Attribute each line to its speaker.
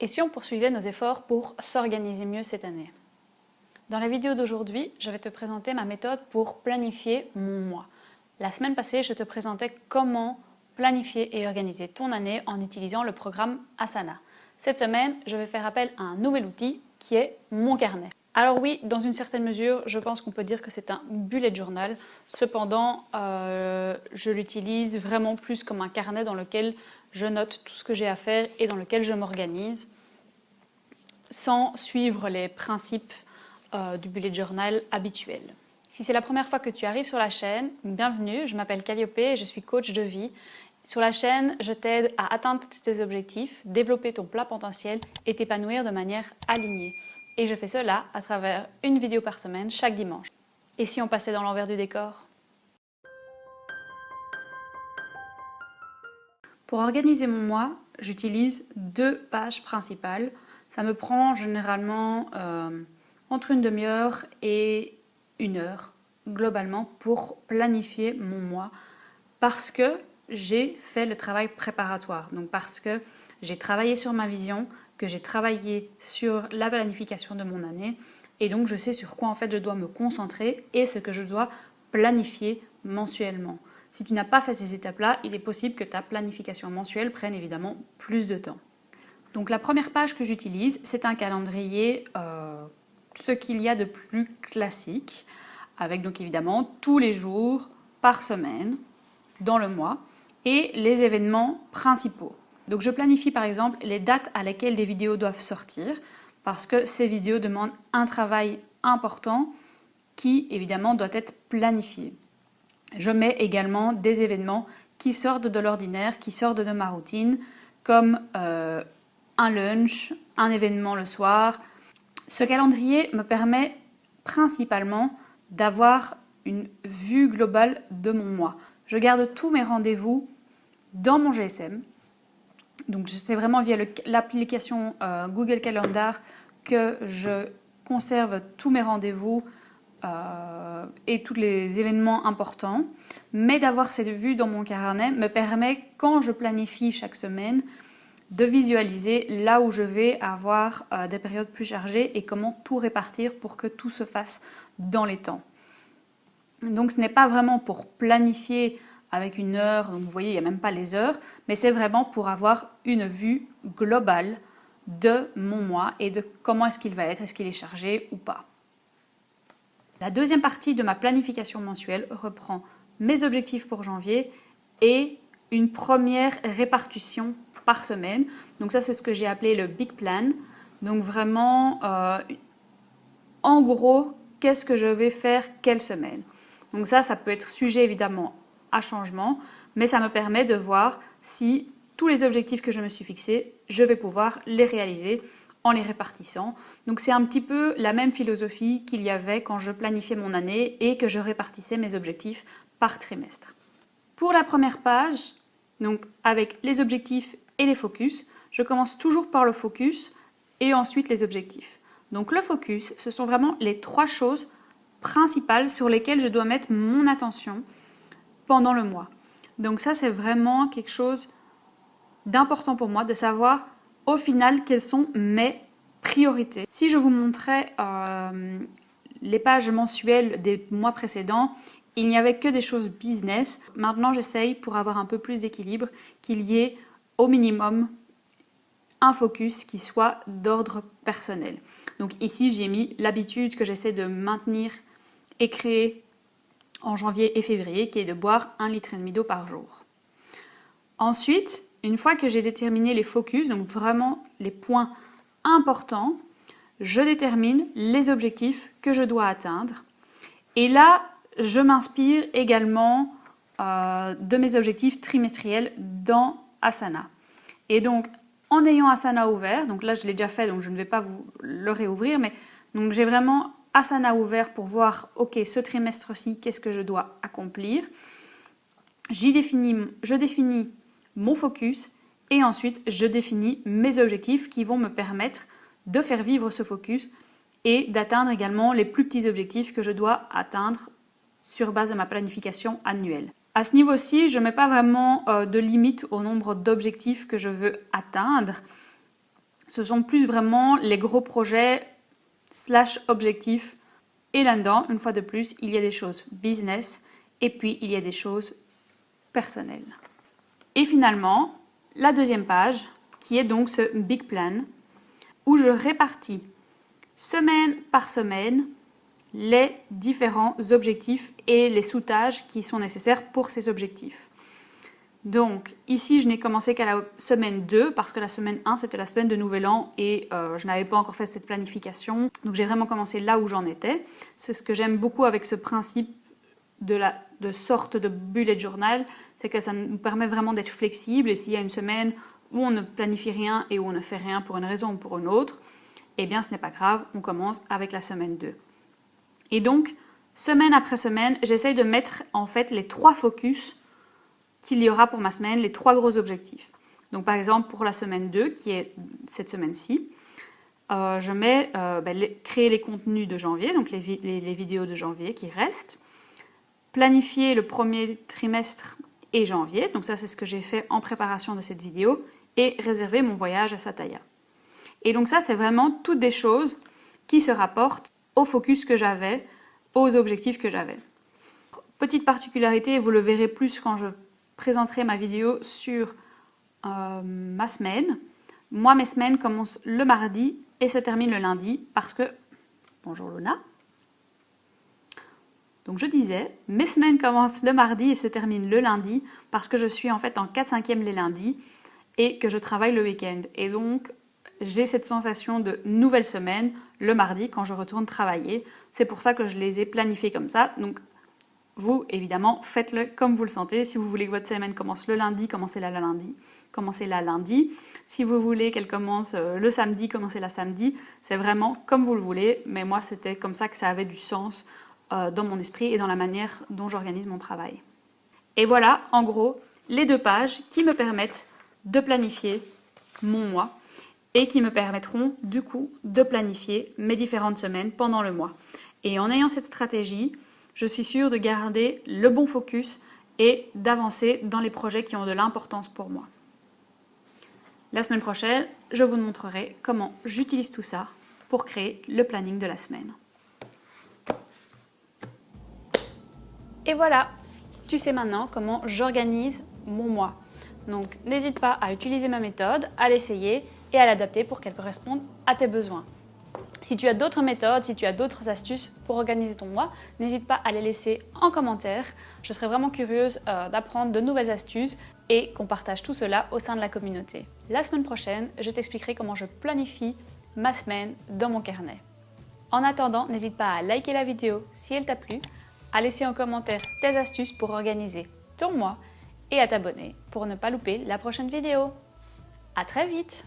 Speaker 1: Et si on poursuivait nos efforts pour s'organiser mieux cette année? Dans la vidéo d'aujourd'hui, je vais te présenter ma méthode pour planifier mon mois. La semaine passée, je te présentais comment planifier et organiser ton année en utilisant le programme Asana. Cette semaine, je vais faire appel à un nouvel outil qui est mon carnet. Alors oui, dans une certaine mesure, je pense qu'on peut dire que c'est un bullet journal. Cependant, je l'utilise vraiment plus comme un carnet dans lequel je note tout ce que j'ai à faire et dans lequel je m'organise sans suivre les principes du bullet journal habituel. Si c'est la première fois que tu arrives sur la chaîne, bienvenue, je m'appelle Calliope et je suis coach de vie. Sur la chaîne, je t'aide à atteindre tes objectifs, développer ton plein potentiel et t'épanouir de manière alignée. Et je fais cela à travers une vidéo par semaine chaque dimanche. Et si on passait dans l'envers du décor? Pour organiser mon mois, j'utilise 2 pages principales. Ça me prend généralement entre une demi-heure et 1 heure, globalement, pour planifier mon mois. Parce que j'ai fait le travail préparatoire. Donc parce que j'ai travaillé sur ma vision, que j'ai travaillé sur la planification de mon année. Et donc je sais sur quoi en fait je dois me concentrer et ce que je dois planifier mensuellement. Si tu n'as pas fait ces étapes-là, il est possible que ta planification mensuelle prenne évidemment plus de temps. Donc la première page que j'utilise, c'est un calendrier, ce qu'il y a de plus classique, avec donc évidemment tous les jours par semaine dans le mois et les événements principaux. Donc je planifie par exemple les dates à lesquelles des vidéos doivent sortir parce que ces vidéos demandent un travail important qui évidemment doit être planifié. Je mets également des événements qui sortent de l'ordinaire, qui sortent de ma routine, comme un lunch, un événement le soir. Ce calendrier me permet principalement d'avoir une vue globale de mon mois. Je garde tous mes rendez-vous dans mon GSM. Donc c'est vraiment via l'application Google Calendar que je conserve tous mes rendez-vous et tous les événements importants. Mais d'avoir cette vue dans mon carnet me permet, quand je planifie chaque semaine, de visualiser là où je vais avoir des périodes plus chargées et comment tout répartir pour que tout se fasse dans les temps. Donc ce n'est pas vraiment pour planifier avec 1 heure, donc vous voyez il n'y a même pas les heures, mais c'est vraiment pour avoir une vue globale de mon mois et de comment est-ce qu'il va être, est-ce qu'il est chargé ou pas. La deuxième partie de ma planification mensuelle reprend mes objectifs pour janvier et une première répartition par semaine. Donc ça c'est ce que j'ai appelé le big plan. Donc vraiment, en gros, qu'est-ce que je vais faire quelle semaine. Donc ça peut être sujet évidemment à changement, mais ça me permet de voir si tous les objectifs que je me suis fixés, je vais pouvoir les réaliser en les répartissant. Donc c'est un petit peu la même philosophie qu'il y avait quand je planifiais mon année et que je répartissais mes objectifs par trimestre. Pour la première page, donc avec les objectifs et les focus, je commence toujours par le focus et ensuite les objectifs. Donc le focus, ce sont vraiment les 3 choses principales sur lesquelles je dois mettre mon attention pendant le mois. Donc ça, c'est vraiment quelque chose d'important pour moi, de savoir au final quelles sont mes priorités. Si je vous montrais les pages mensuelles des mois précédents, il n'y avait que des choses business. Maintenant, j'essaye, pour avoir un peu plus d'équilibre, qu'il y ait au minimum un focus qui soit d'ordre personnel. Donc ici, j'ai mis l'habitude que j'essaie de maintenir et créer en janvier et février, qui est de boire 1,5 litre d'eau par jour. Ensuite, une fois que j'ai déterminé les focus, donc vraiment les points importants, je détermine les objectifs que je dois atteindre. Et là, je m'inspire également de mes objectifs trimestriels dans Asana. Et donc, en ayant Asana ouvert, donc là je l'ai déjà fait, donc je ne vais pas vous le réouvrir, mais donc j'ai vraiment Asana ouvert pour voir, ok, ce trimestre-ci, qu'est-ce que je dois accomplir. Je définis mon focus et ensuite je définis mes objectifs qui vont me permettre de faire vivre ce focus et d'atteindre également les plus petits objectifs que je dois atteindre sur base de ma planification annuelle. À ce niveau-ci, je ne mets pas vraiment de limite au nombre d'objectifs que je veux atteindre. Ce sont plus vraiment les gros projets / objectifs. Et là-dedans, une fois de plus, il y a des choses business et puis il y a des choses personnelles. Et finalement, la deuxième page, qui est donc ce Big Plan, où je répartis semaine par semaine les différents objectifs et les sous-tâches qui sont nécessaires pour ces objectifs. Donc ici, je n'ai commencé qu'à la semaine 2 parce que la semaine 1, c'était la semaine de Nouvel An et je n'avais pas encore fait cette planification. Donc j'ai vraiment commencé là où j'en étais. C'est ce que j'aime beaucoup avec ce principe de sorte de bullet journal, c'est que ça nous permet vraiment d'être flexible et s'il y a une semaine où on ne planifie rien et où on ne fait rien pour une raison ou pour une autre, eh bien ce n'est pas grave, on commence avec la semaine 2. Et donc, semaine après semaine, j'essaye de mettre en fait les 3 focus qu'il y aura pour ma semaine, les 3 gros objectifs. Donc par exemple, pour la semaine 2, qui est cette semaine-ci, je mets créer les contenus de janvier, donc les vidéos de janvier qui restent, planifier le premier trimestre et janvier, donc ça c'est ce que j'ai fait en préparation de cette vidéo, et réserver mon voyage à Sataya. Et donc ça c'est vraiment toutes des choses qui se rapportent au focus que j'avais, aux objectifs que j'avais. Petite particularité, vous le verrez plus quand je présenterai ma vidéo sur ma semaine. Moi, mes semaines commencent le mardi et se terminent le lundi parce que... Bonjour Luna. Donc je disais, mes semaines commencent le mardi et se terminent le lundi parce que je suis en fait en 4/5e les lundis et que je travaille le week-end. Et donc, j'ai cette sensation de nouvelle semaine le mardi quand je retourne travailler. C'est pour ça que je les ai planifiés comme ça. Donc, vous, évidemment, faites-le comme vous le sentez. Si vous voulez que votre semaine commence le lundi, commencez-la lundi. Si vous voulez qu'elle commence le samedi, commencez-la samedi. C'est vraiment comme vous le voulez. Mais moi, c'était comme ça que ça avait du sens dans mon esprit et dans la manière dont j'organise mon travail. Et voilà, en gros, les 2 pages qui me permettent de planifier mon mois et qui me permettront du coup de planifier mes différentes semaines pendant le mois. Et en ayant cette stratégie, je suis sûre de garder le bon focus et d'avancer dans les projets qui ont de l'importance pour moi. La semaine prochaine, je vous montrerai comment j'utilise tout ça pour créer le planning de la semaine. Et voilà, tu sais maintenant comment j'organise mon mois. Donc n'hésite pas à utiliser ma méthode, à l'essayer et à l'adapter pour qu'elle corresponde à tes besoins. Si tu as d'autres méthodes, si tu as d'autres astuces pour organiser ton mois, n'hésite pas à les laisser en commentaire. Je serais vraiment curieuse d'apprendre de nouvelles astuces et qu'on partage tout cela au sein de la communauté. La semaine prochaine, je t'expliquerai comment je planifie ma semaine dans mon carnet. En attendant, n'hésite pas à liker la vidéo si elle t'a plu, à laisser en commentaire tes astuces pour organiser ton mois et à t'abonner pour ne pas louper la prochaine vidéo. À très vite!